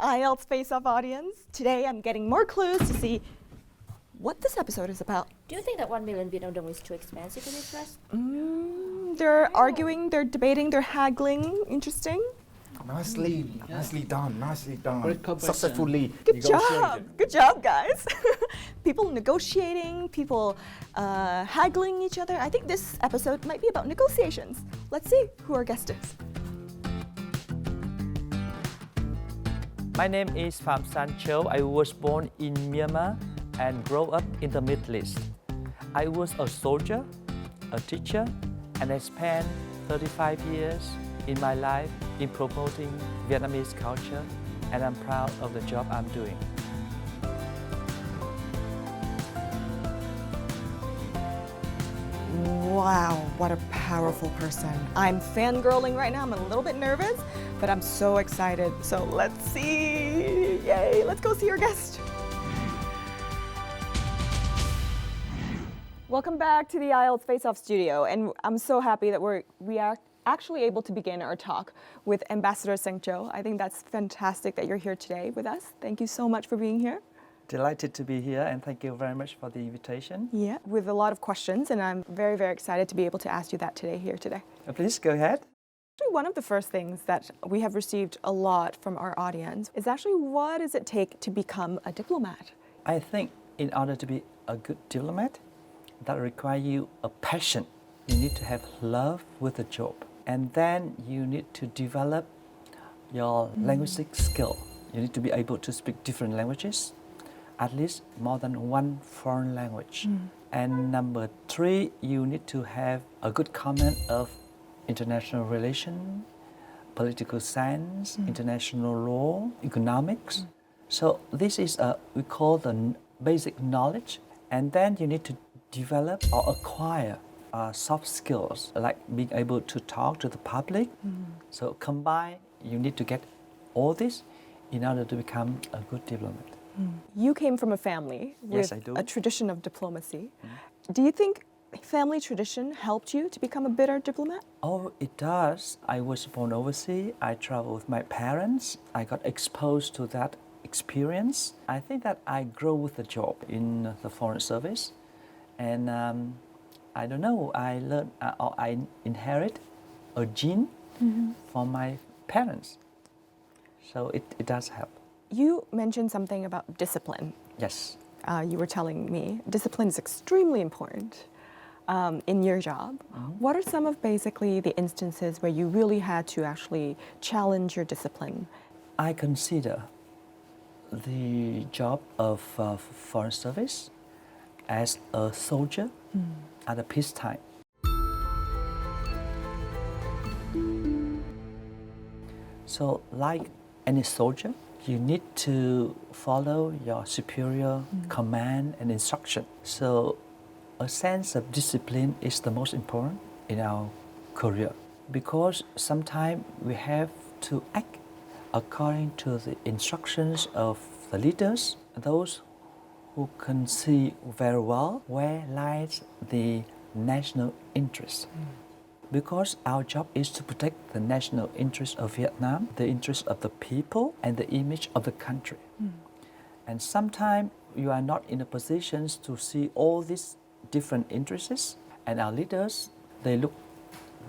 IELTS Face Off audience. Today I'm getting more clues to see what this episode is about. Do you think that 1 million Vietnam dong is too expensive in this dress? They're arguing, they're debating, they're haggling. Interesting. Nicely done. Great cooperation. Successfully Good negotiated. job. Good job, guys. People negotiating, people haggling each other. I think this episode might be about negotiations. Let's see who our guest is. My name is Phạm Sanh Châu. I was born in Myanmar and grew up in the Middle East. I was a soldier, a teacher, and I spent 35 years in my life in promoting Vietnamese culture, and I'm proud of the job I'm doing. Wow, what a powerful person. I'm fangirling right now. I'm a little bit nervous, but I'm so excited. So let's see. Yay, let's go see our guest. Welcome back to the IELTS Face Off studio, and I'm so happy that we are actually able to begin our talk with Ambassador Sanh Châu. I think that's fantastic that you're here today with us. Thank you so much for being here. Delighted to be here, and thank you very much for the invitation. Yeah, with a lot of questions, and I'm very, very excited to be able to ask you that today. Please go ahead. Actually, one of the first things that we have received a lot from our audience is actually, what does it take to become a diplomat? I think in order to be a good diplomat, that requires you a passion. You need to have love with the job. And then you need to develop your linguistic skill. You need to be able to speak different languages, at least more than one foreign language. And number 3, you need to have a good command of international relations, political science, international law, economics. So this is we call the basic knowledge. And then you need to develop or acquire soft skills, like being able to talk to the public. So combine, you need to get all this in order to become a good diplomat. You came from a family with a tradition of diplomacy. Do you think family tradition helped you to become a better diplomat? Oh, it does. I was born overseas. I traveled with my parents. I got exposed to that experience. I think that I grew with the job in the foreign service. And I don't know, I learned or I inherit a gene from my parents. So it does help. You mentioned something about discipline. Yes. You were telling me discipline is extremely important in your job. What are some of basically the instances where you really had to actually challenge your discipline? I consider the job of foreign service as a soldier at a peacetime. So like any soldier, you need to follow your superior command and instruction. So a sense of discipline is the most important in our career, because sometimes we have to act according to the instructions of the leaders, those who can see very well where lies the national interest. Because our job is to protect the national interest of Vietnam, the interest of the people, and the image of the country. And sometimes you are not in a position to see all these different interests, and our leaders, they look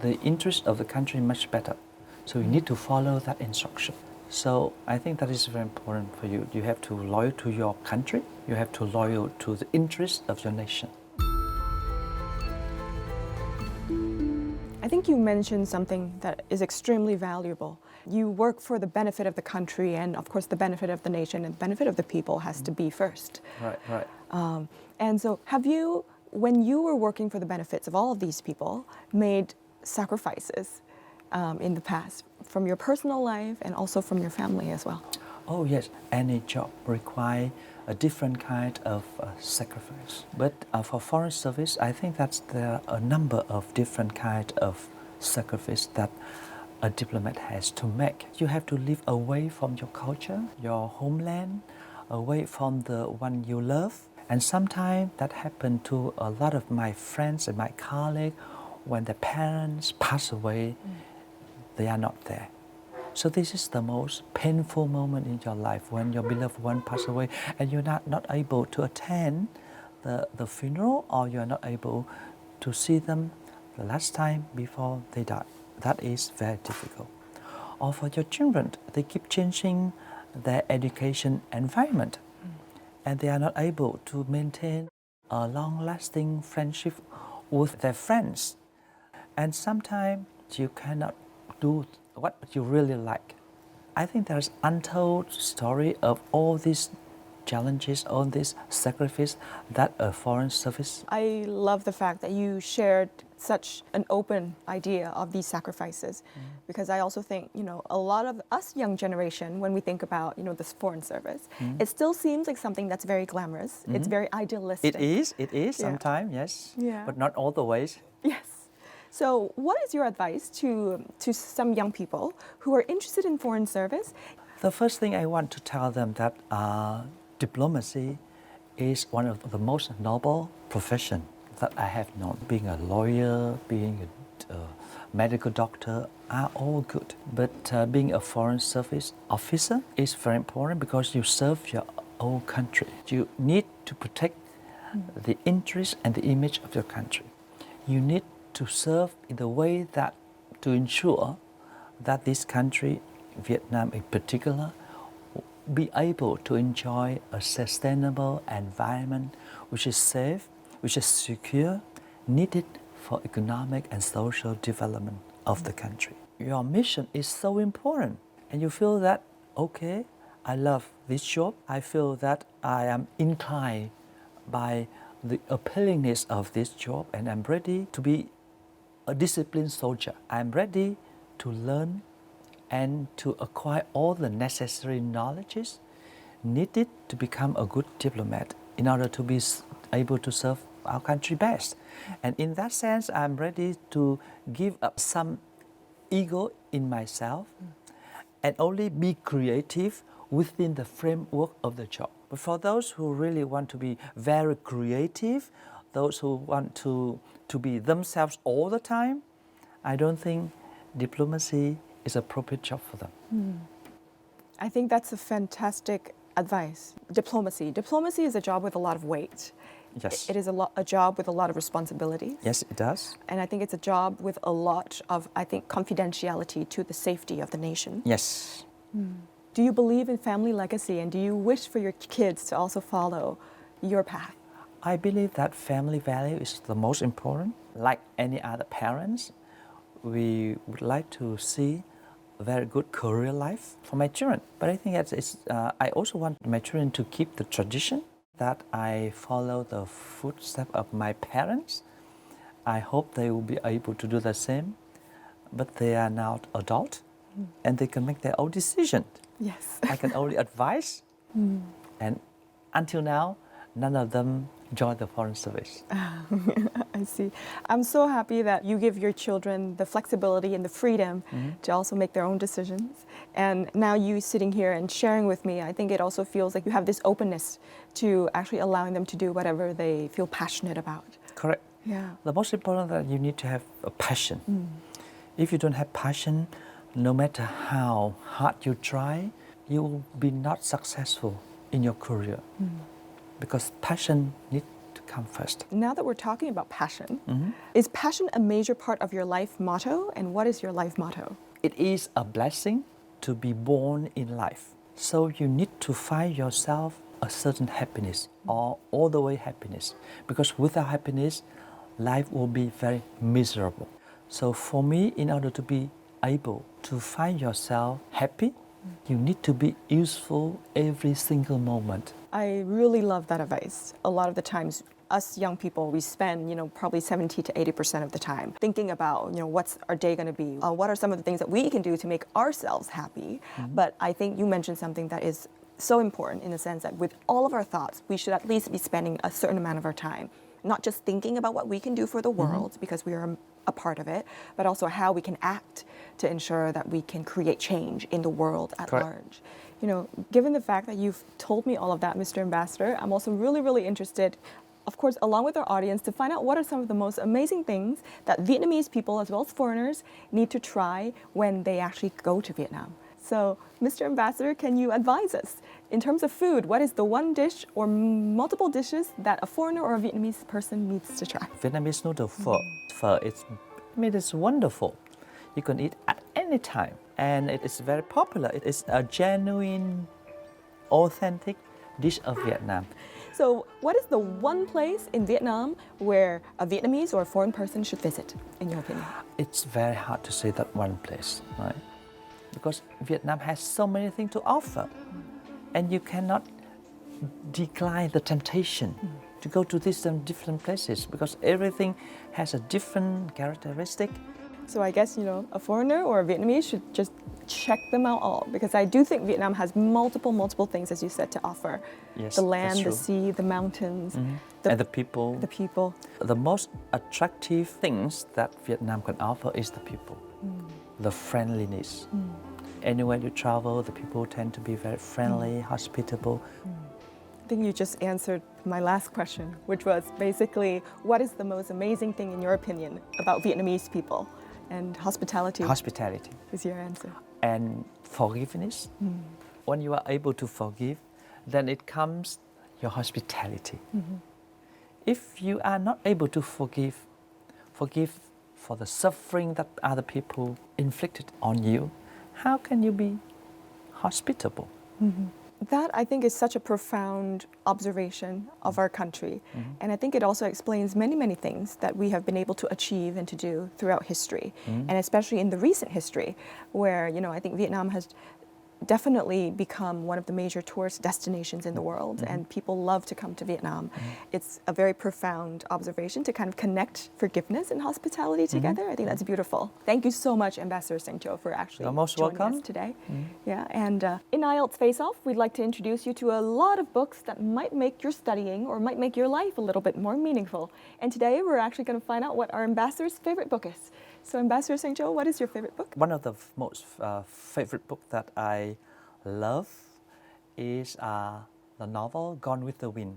the interest of the country much better. So you need to follow that instruction. So I think that is very important for you. You have to loyal to your country. You have to loyal to the interest of your nation. I think you mentioned something that is extremely valuable. You work for the benefit of the country, and of course the benefit of the nation and the benefit of the people has to be first. Right. And so have you, when you were working for the benefits of all of these people, made sacrifices in the past from your personal life and also from your family as well? Oh yes, any job requires a different kind of sacrifice. But for foreign service, I think that there are a number of different kinds of sacrifice that a diplomat has to make. You have to live away from your culture, your homeland, away from the one you love. And sometimes that happened to a lot of my friends and my colleagues when their parents pass away, they are not there. So this is the most painful moment in your life when your beloved one passed away and you're not able to attend the funeral, or you're not able to see them the last time before they die. That is very difficult. Or for your children, they keep changing their education environment and they are not able to maintain a long-lasting friendship with their friends. And sometimes you cannot do what you really like. I think there's untold story of all these challenges, all this sacrifice that a foreign service. I love the fact that you shared such an open idea of these sacrifices, because I also think, a lot of us young generation, when we think about, this foreign service, it still seems like something that's very glamorous. It's very idealistic. It is sometimes, yes, but not all the ways. Yes. So what is your advice to some young people who are interested in foreign service? The first thing I want to tell them that diplomacy is one of the most noble profession that I have known. Being a lawyer, being a medical doctor are all good. But being a foreign service officer is very important because you serve your own country. You need to protect the interest and the image of your country. You need to serve in the way that to ensure that this country, Vietnam in particular, be able to enjoy a sustainable environment which is safe, which is secure, needed for economic and social development of the country. Your mission is so important, and you feel that, okay, I love this job. I feel that I am inclined by the appealingness of this job, and I'm ready to be a disciplined soldier. I'm ready to learn and to acquire all the necessary knowledges needed to become a good diplomat in order to be able to serve our country best. And in that sense, I'm ready to give up some ego in myself and only be creative within the framework of the job. But for those who really want to be very creative, those who want to be themselves all the time, I don't think diplomacy is an appropriate job for them. I think that's a fantastic advice. Diplomacy is a job with a lot of weight. Yes. It is a job with a lot of responsibilities. Yes, it does. And I think it's a job with a lot of, confidentiality to the safety of the nation. Yes. Do you believe in family legacy, and do you wish for your kids to also follow your path? I believe that family value is the most important. Like any other parents, we would like to see a very good career life for my children. But I think I also want my children to keep the tradition that I follow the footsteps of my parents. I hope they will be able to do the same, but they are now adult and they can make their own decision. Yes. I can only advise, and until now, none of them joined the foreign service. I see. I'm so happy that you give your children the flexibility and the freedom to also make their own decisions. And now you sitting here and sharing with me, I think it also feels like you have this openness to actually allowing them to do whatever they feel passionate about. Correct. Yeah. The most important that you need to have a passion. If you don't have passion, no matter how hard you try, you will be not successful in your career. Because passion needs to come first. Now that we're talking about passion, is passion a major part of your life motto? And what is your life motto? It is a blessing to be born in life. So you need to find yourself a certain happiness or all the way happiness. Because without happiness, life will be very miserable. So for me, in order to be able to find yourself happy, you need to be useful every single moment. I really love that advice. A lot of the times, us young people, we spend, probably 70 to 80% of the time thinking about, what's our day going to be? What are some of the things that we can do to make ourselves happy? But I think you mentioned something that is so important in the sense that with all of our thoughts, we should at least be spending a certain amount of our time, not just thinking about what we can do for the world because we are a part of it, but also how we can act to ensure that we can create change in the world at large. Given the fact that you've told me all of that, Mr. Ambassador, I'm also really, really interested of course, along with our audience, to find out what are some of the most amazing things that Vietnamese people, as well as foreigners, need to try when they actually go to Vietnam. So, Mr. Ambassador, can you advise us, in terms of food, what is the one dish or multiple dishes that a foreigner or a Vietnamese person needs to try? Vietnamese noodle pho. Pho, it's wonderful. You can eat at any time, and it is very popular. It is a genuine, authentic dish of Vietnam. So, what is the one place in Vietnam where a Vietnamese or a foreign person should visit, in your opinion? It's very hard to say that one place, right? Because Vietnam has so many things to offer, and you cannot decline the temptation to go to these different places because everything has a different characteristic. So I guess, a foreigner or a Vietnamese should just check them out all, because I do think Vietnam has multiple things, as you said, to offer. Yes, the land, that's the true. sea, the mountains, And the people. The people. The most attractive things that Vietnam can offer is the people, the friendliness. Anywhere you travel, the people tend to be very friendly, hospitable. I think you just answered my last question, which was basically, what is the most amazing thing, in your opinion, about Vietnamese people? And hospitality is your answer. And forgiveness. When you are able to forgive, then it comes your hospitality. If you are not able to forgive for the suffering that other people inflicted on you, how can you be hospitable? That, I think, is such a profound observation of our country. And I think it also explains many things that we have been able to achieve and to do throughout history. And especially in the recent history, where, I think Vietnam has definitely become one of the major tourist destinations in the world, and people love to come to Vietnam. It's a very profound observation to kind of connect forgiveness and hospitality together. I think that's beautiful. Thank you so much, Ambassador Sanh Châu, for actually You're most joining welcome. us today. Yeah, and in IELTS Face Off, we'd like to introduce you to a lot of books that might make your studying or might make your life a little bit more meaningful. And today, we're actually going to find out what our ambassador's favorite book is. So, Ambassador Sanh Châu, what is your favorite book? One of the most favorite books that I love is the novel Gone with the Wind.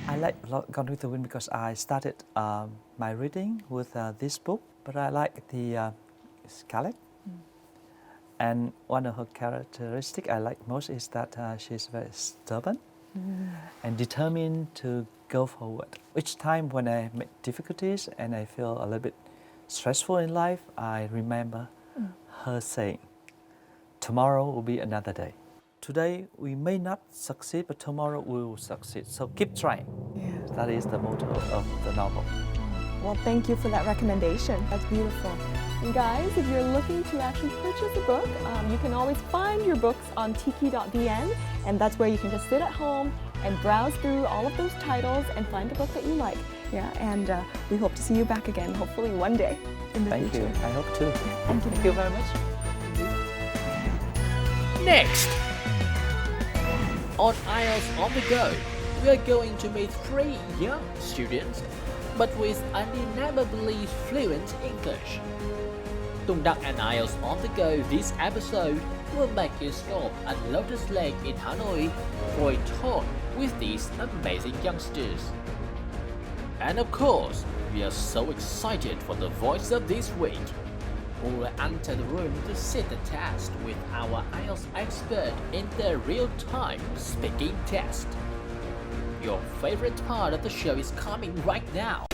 I like Gone with the Wind because I started my reading with this book, but I like the Scarlett. And one of her characteristics I like most is that she's very stubborn and determined to go forward. Each time when I make difficulties and I feel a little bit stressful in life, I remember her saying, tomorrow will be another day. Today we may not succeed, but tomorrow we will succeed. So keep trying. Yeah. That is the motto of the novel. Well, thank you for that recommendation. That's beautiful. And guys, if you're looking to actually purchase a book, you can always find your books on tiki.vn, and that's where you can just sit at home and browse through all of those titles and find the book that you like. Yeah, and we hope to see you back again, hopefully one day in the Thank future. you. I hope too. Thank you. Thank you very much. Next, on IELTS on the go, we are going to meet 3 young students, but with undeniably fluent English. Tùng Đặng and IELTS on the go this episode will make you stop at Lotus Lake in Hanoi for a talk with these amazing youngsters. And of course, we are so excited for the voice of this week, who will enter the room to sit the test with our IELTS expert in the real-time speaking test. Your favorite part of the show is coming right now.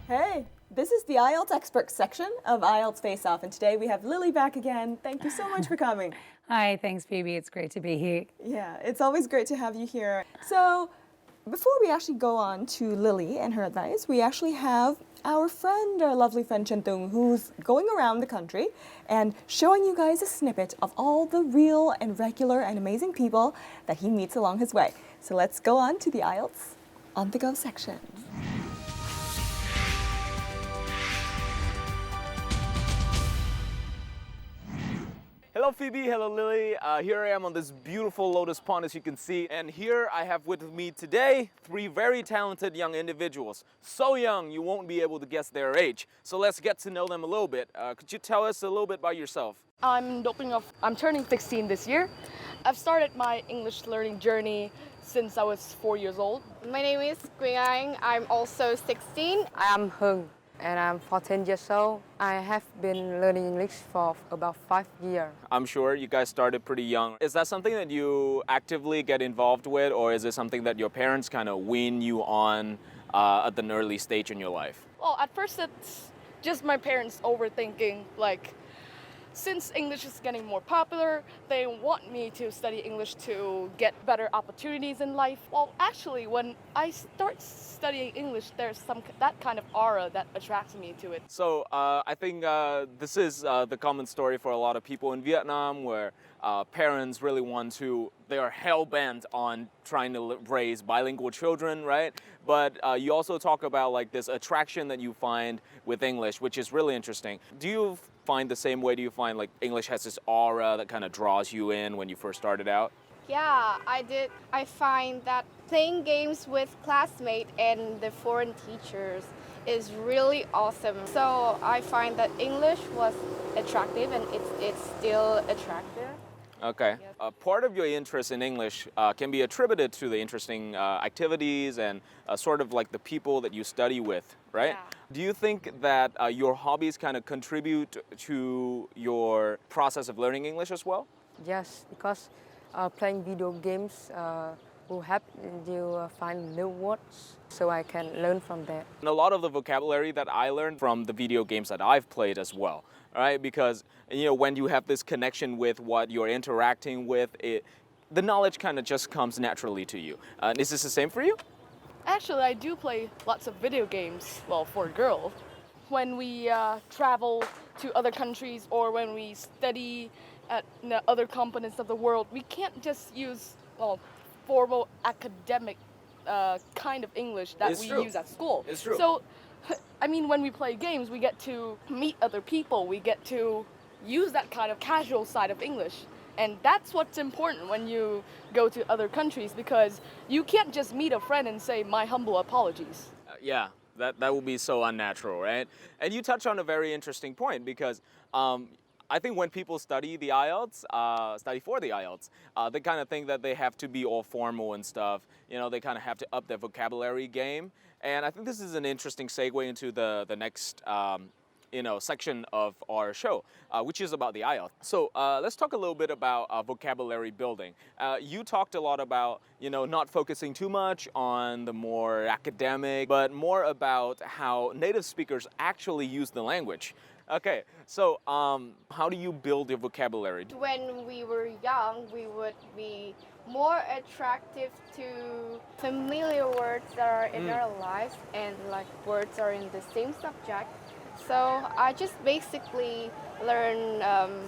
Hey, this is the IELTS expert section of IELTS Face Off, and today we have Lily back again. Thank you so much for coming. Hi, thanks, Phoebe. It's great to be here. Yeah, it's always great to have you here. So, before we actually go on to Lily and her advice, we actually have our friend, our lovely friend Trần Tùng, who's going around the country and showing you guys a snippet of all the real and regular and amazing people that he meets along his way. So let's go on to the IELTS on the go section. Hello Phoebe, hello Lily. Here I am on this beautiful lotus pond as you can see, and here I have with me today 3 very talented young individuals. So young you won't be able to guess their age. So let's get to know them a little bit. Could you tell us a little bit about yourself? I'm turning 16 this year. I've started my English learning journey since I was 4 years old. My name is Anh. I'm also 16. I'm Hưng and I'm 14 years old. I have been learning English for about 5 years. I'm sure you guys started pretty young. Is that something that you actively get involved with, or is it something that your parents kind of wean you on at an early stage in your life? Well, at first it's just my parents overthinking, like, since English is getting more popular, they want me to study English to get better opportunities in life. Well, actually, when I start studying English, there's that kind of aura that attracts me to it. So I think this is the common story for a lot of people in Vietnam, where parents really they are hell-bent on trying to raise bilingual children, right? But you also talk about like this attraction that you find with English, which is really interesting. Do you find the same way? Do you find like English has this aura that kind of draws you in when you first started out? Yeah, I did. I find that playing games with classmates and the foreign teachers is really awesome. So I find that English was attractive, and it's still attractive. Okay. Yes. Part of your interest in English can be attributed to the interesting activities and sort of like the people that you study with, right? Yeah. Do you think that your hobbies kind of contribute to your process of learning English as well? Yes, because playing video games will help you find new words, so I can learn from that. And a lot of the vocabulary that I learned from the video games that I've played as well, right? Because when you have this connection with what you're interacting with, the knowledge kind of just comes naturally to you. Is this the same for you? Actually, I do play lots of video games, well, for a girl. When we travel to other countries or when we study at other continents of the world, we can't just use, formal academic kind of English that we use at school. It's true. So, I mean, when we play games, we get to meet other people. We get to use that kind of casual side of English. And that's what's important when you go to other countries, because you can't just meet a friend and say, my humble apologies. Yeah, that would be so unnatural, right? And you touch on a very interesting point, because I think when people study the IELTS, study for the IELTS, they kind of think that they have to be all formal and stuff. They kind of have to up their vocabulary game. And I think this is an interesting segue into the next section of our show, which is about the IELTS. So let's talk a little bit about vocabulary building. You talked a lot about, not focusing too much on the more academic, but more about how native speakers actually use the language. Okay, so how do you build your vocabulary? When we were young, we would be more attractive to familiar words that are in our lives, and like words are in the same subject. So I just basically learn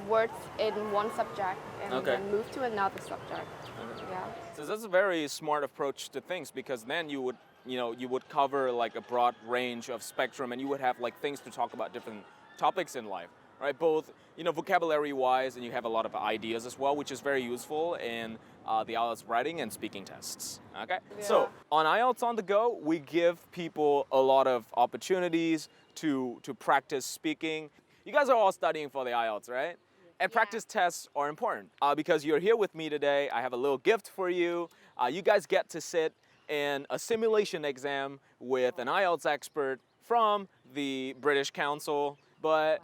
words in one subject and then move to another subject. Okay. Yeah. So that's a very smart approach to things, because then you would cover like a broad range of spectrum, and you would have like things to talk about different topics in life, right? Both, vocabulary-wise, and you have a lot of ideas as well, which is very useful in the IELTS writing and speaking tests, okay? Yeah. So on IELTS on the Go, we give people a lot of opportunities to practice speaking. You guys are all studying for the IELTS, right? And practice tests are important because you're here with me today. I have a little gift for you. You guys get to sit in a simulation exam with an IELTS expert from the British Council, but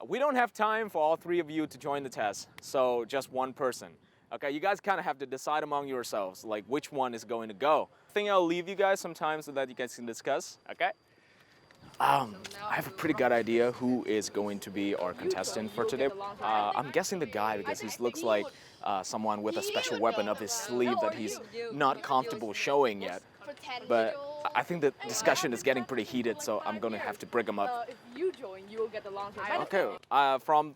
we don't have time for all 3 of you to join the test, so just one person. Okay, you guys kind of have to decide among yourselves, like which one is going to go. I think I'll leave you guys some time so that you guys can discuss, okay? I have a pretty good idea who is going to be our contestant for today. I'm guessing the guy, because he looks like someone with a special weapon up his sleeve that he's not comfortable showing yet. but I think the discussion is getting pretty heated, so I'm going to have to break them up. If you join, you will get the long-term Okay,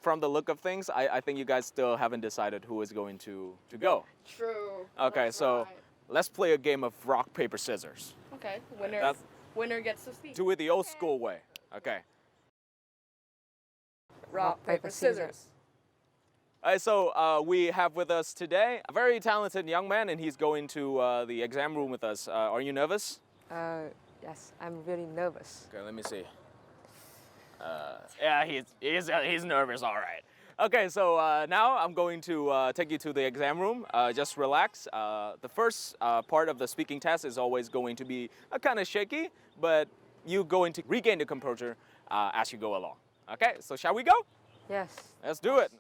from the look of things, I think you guys still haven't decided who is going to go. True. Okay, That's so right. let's play a game of rock, paper, scissors. Okay, That's- winner gets to speak. Do it the old school way. Okay. Rock, paper, scissors. All right, so we have with us today a very talented young man, and he's going to the exam room with us. Are you nervous? Yes, I'm really nervous. Okay, let me see. Yeah, he's nervous, all right. Okay, so now I'm going to take you to the exam room. Just relax. The first part of the speaking test is always going to be kind of shaky, but you're going to regain the composure as you go along. Okay, so shall we go? Yes. Let's do it.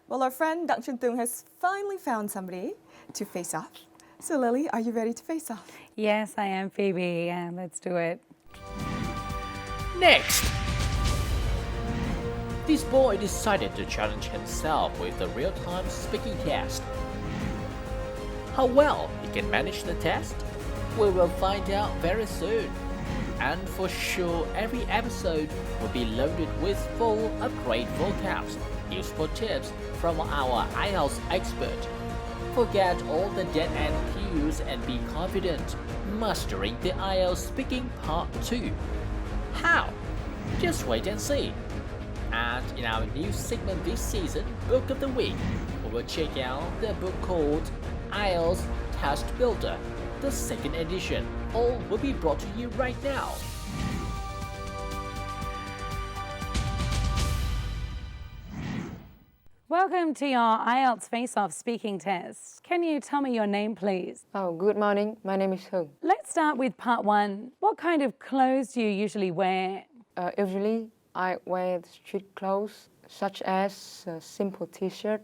Well, our friend Đặng Trần Tùng has finally found somebody to face off. So Lily, are you ready to face off? Yes, I am, Phoebe, and let's do it. Next! This boy decided to challenge himself with the real-time speaking test. How well he can manage the test? We will find out very soon. And for sure, every episode will be loaded with full upgrade vocabs, useful tips from our IELTS expert. Forget all the dead-end cues and be confident, mastering the IELTS speaking part 2. How? Just wait and see. And in our new segment this season, Book of the Week, we will check out the book called IELTS Test Builder, the second edition. All will be brought to you right now. Welcome to your IELTS Face Off speaking test. Can you tell me your name, please? Oh, good morning. My name is Hưng. Let's start with part 1. What kind of clothes do you usually wear? Usually, I wear street clothes such as a simple t-shirt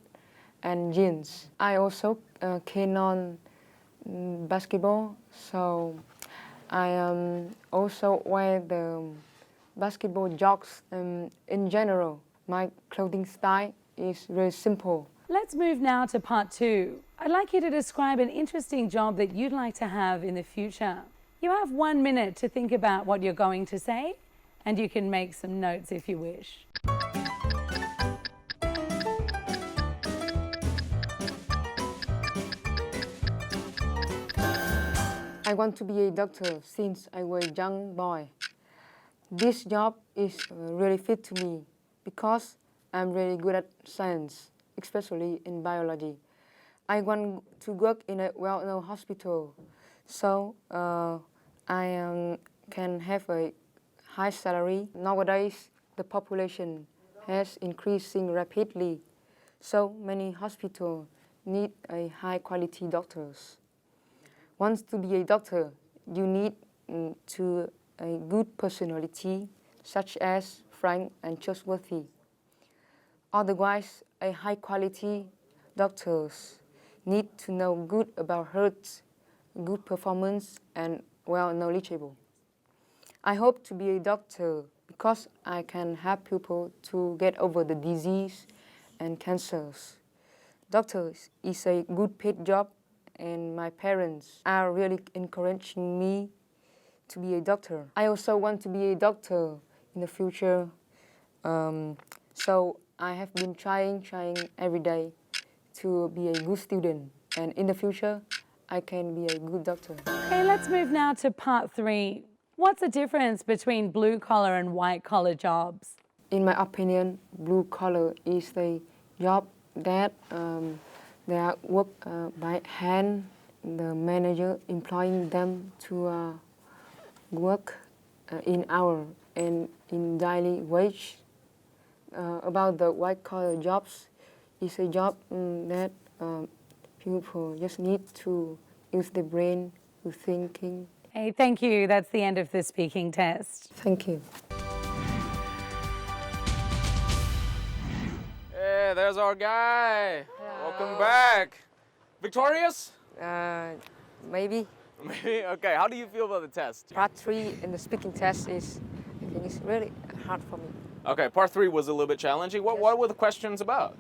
and jeans. I also keen on basketball, so I also wear the basketball jocks. In general, my clothing style is very simple. Let's move now to part 2. I'd like you to describe an interesting job that you'd like to have in the future. You have 1 minute to think about what you're going to say, and you can make some notes if you wish. I want to be a doctor since I was a young boy. This job is really fit to me because I'm really good at science, especially in biology. I want to work in a well-known hospital, so I can have a high salary. Nowadays, the population has increasing rapidly, so many hospitals need a high-quality doctors. Once to be a doctor, you need to a good personality, such as frank and trustworthy. Otherwise, a high-quality doctors need to know good about health, good performance, and well knowledgeable. I hope to be a doctor because I can help people to get over the disease and cancers. Doctors is a good paid job, and my parents are really encouraging me to be a doctor. I also want to be a doctor in the future, so I have been trying every day to be a good student, and in the future, I can be a good doctor. Okay, let's move now to part 3. What's the difference between blue-collar and white-collar jobs? In my opinion, blue-collar is the job that they are work by hand, the manager employing them to work in hour and in daily wage. About the white-collar jobs, is a job that people just need to use their brain to thinking. Hey, thank you. That's the end of the speaking test. Thank you. Hey, there's our guy. Welcome back. Victorious? Maybe. Maybe? Okay, how do you feel about the test? Part 3 in the speaking test is, I think it's really hard for me. Okay, part 3 was a little bit challenging. What were the questions about?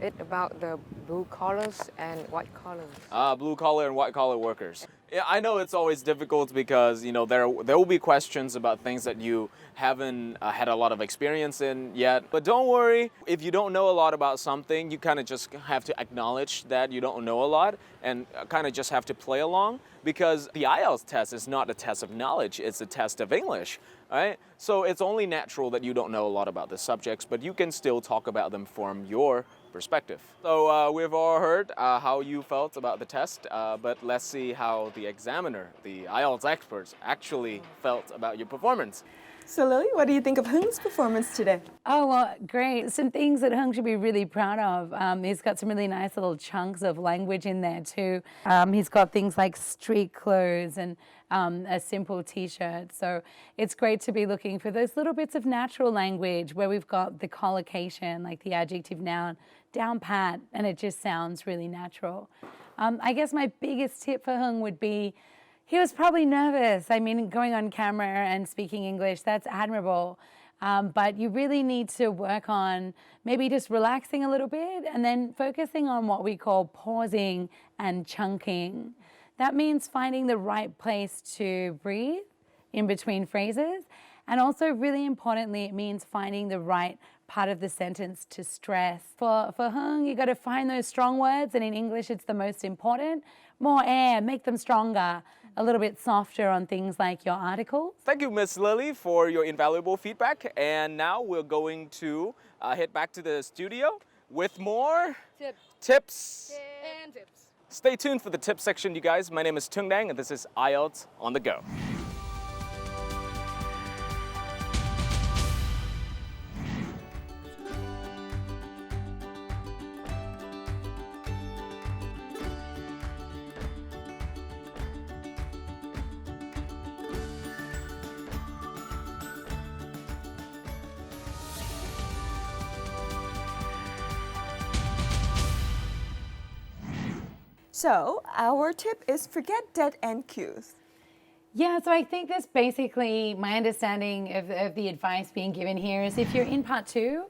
It's about the blue collars and white collars. Blue collar and white collar workers. Yeah, I know it's always difficult because, you know, there will be questions about things that you haven't had a lot of experience in yet. But don't worry, if you don't know a lot about something, you kind of just have to acknowledge that you don't know a lot and kind of just have to play along, because the IELTS test is not a test of knowledge, it's a test of English, right? So it's only natural that you don't know a lot about the subjects, but you can still talk about them from your perspective. So we've all heard how you felt about the test, but let's see how the examiner, the IELTS experts, actually felt about your performance. So Lily, what do you think of Hung's performance today? Oh, well, great. Some things that Hung should be really proud of. He's got some really nice little chunks of language in there too. He's got things like street clothes and a simple t-shirt. So it's great to be looking for those little bits of natural language where we've got the collocation, like the adjective noun, down pat, and it just sounds really natural. I guess my biggest tip for Hung would be, he was probably nervous. I mean, going on camera and speaking English, that's admirable. But you really need to work on maybe just relaxing a little bit and then focusing on what we call pausing and chunking. That means finding the right place to breathe in between phrases. And also, really importantly, it means finding the right part of the sentence to stress. For Hung, you got to find those strong words, and in English, it's the most important. More air, make them stronger. A little bit softer on things like your articles. Thank you, Miss Lily, for your invaluable feedback. And now we're going to head back to the studio with more tips. And tips. Stay tuned for the tip section, you guys. My name is Tung Dang, and this is IELTS on the Go. So our tip is forget dead end cues. Yeah, so I think that's basically my understanding of the advice being given here is if you're in part 2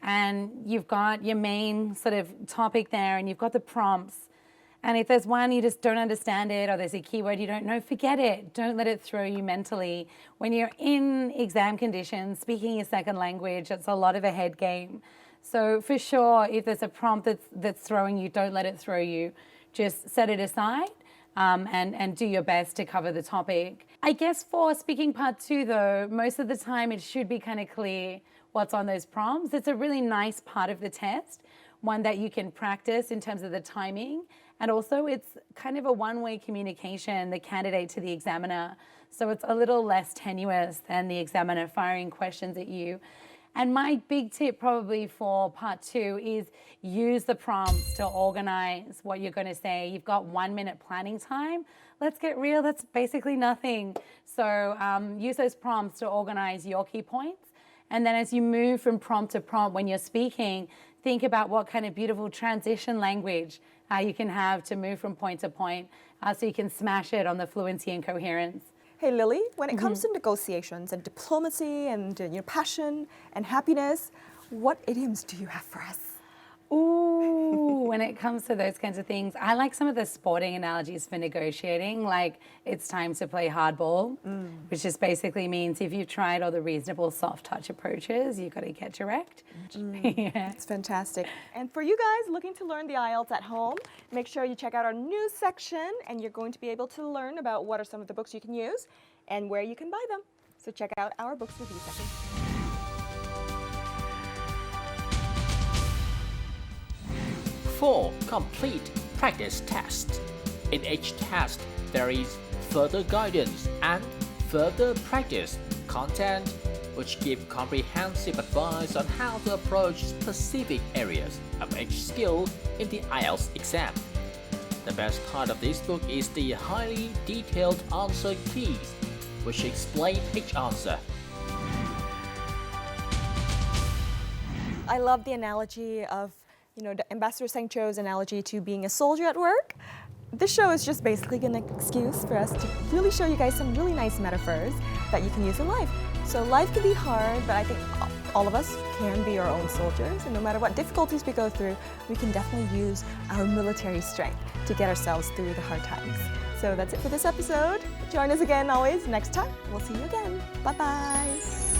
and you've got your main sort of topic there and you've got the prompts, and if there's one you just don't understand it or there's a keyword you don't know, forget it. Don't let it throw you mentally. When you're in exam conditions, speaking your second language, it's a lot of a head game. So for sure, if there's a prompt that's throwing you, don't let it throw you. Just set it aside and do your best to cover the topic. I guess for speaking part 2 though, most of the time it should be kind of clear what's on those prompts. It's a really nice part of the test, one that you can practice in terms of the timing. And also it's kind of a one-way communication, the candidate to the examiner. So it's a little less tenuous than the examiner firing questions at you. And my big tip probably for part 2 is use the prompts to organize what you're going to say. You've got 1 minute planning time. Let's get real, that's basically nothing. So use those prompts to organize your key points. And then as you move from prompt to prompt when you're speaking, think about what kind of beautiful transition language you can have to move from point to point so you can smash it on the fluency and coherence. Hey Lily, when it comes to negotiations and diplomacy and passion and happiness, what idioms do you have for us? Ooh, when it comes to those kinds of things, I like some of the sporting analogies for negotiating, like it's time to play hardball, which just basically means if you've tried all the reasonable soft touch approaches, you've got to get direct. Yeah. It's fantastic. And for you guys looking to learn the IELTS at home, make sure you check out our news section and you're going to be able to learn about what are some of the books you can use and where you can buy them. So check out our books review section. Four complete practice tests. In each test, there is further guidance and further practice content, which give comprehensive advice on how to approach specific areas of each skill in the IELTS exam. The best part of this book is the highly detailed answer keys, which explain each answer. I love the analogy of Ambassador Sanh Chou's analogy to being a soldier at work. This show is just basically an excuse for us to really show you guys some really nice metaphors that you can use in life. So life can be hard, but I think all of us can be our own soldiers, and no matter what difficulties we go through, we can definitely use our military strength to get ourselves through the hard times. So that's it for this episode. Join us again always next time. We'll see you again. Bye-bye.